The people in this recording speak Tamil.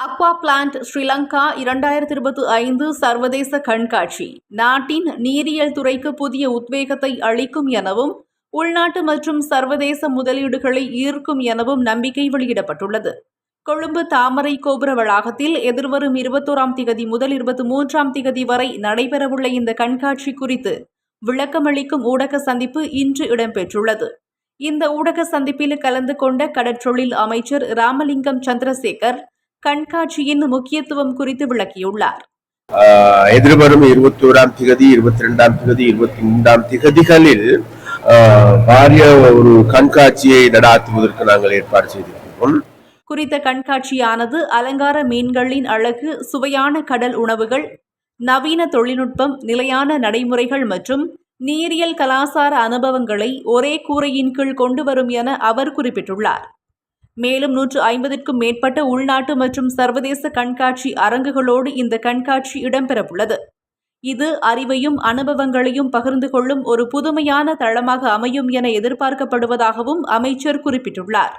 அக்வா பிளான்ட் ஸ்ரீலங்கா 2025 சர்வதேச கண்காட்சி நாட்டின் நீரியல் துறைக்கு புதிய உத்வேகத்தை அளிக்கும் எனவும் உள்நாட்டு மற்றும் சர்வதேச முதலீடுகளை ஈர்க்கும் எனவும் நம்பிக்கை வெளியிடப்பட்டுள்ளது. கொழும்பு தாமரை கோபுர வளாகத்தில் எதிர்வரும் 21ஆம் திகதி முதல் 23ஆம் திகதி வரை நடைபெறவுள்ள இந்த கண்காட்சி குறித்து விளக்கமளிக்கும் ஊடக சந்திப்பு இன்று இடம்பெற்றுள்ளது. இந்த ஊடக சந்திப்பில் கலந்து கொண்ட கடற்றொழில் அமைச்சர் ராமலிங்கம் சந்திரசேகர் கண்காட்சியின் முக்கியத்துவம் குறித்து விளக்கியுள்ளார். எதிர்வரும் 21ஆம் திகதி 22ஆம் திகதி 23ஆம் திகதிகளில் பாரிய ஒரு கண்காட்சியை நடாத்துவதற்கு நாங்கள் ஏற்பாடு செய்திருக்கிறோம். குறித்த கண்காட்சியானது அலங்கார மீன்களின் அழகு, சுவையான கடல் உணவுகள், நவீன தொழில்நுட்பம், நிலையான நடைமுறைகள் மற்றும் நீரியல் கலாசார அனுபவங்களை ஒரே கூரையின் கீழ் கொண்டு வரும் என அவர் குறிப்பிட்டுள்ளார். மேலும் 150க்கும் மேற்பட்ட உள்நாட்டு மற்றும் சர்வதேச கண்காட்சி அரங்குகளோடு இந்த கண்காட்சி இடம்பெறவுள்ளது. இது அறிவையும் அனுபவங்களையும் பகிர்ந்து கொள்ளும் ஒரு புதுமையான தளமாக அமையும் என எதிர்பார்க்கப்படுவதாகவும் அமைச்சர் குறிப்பிட்டுள்ளார்.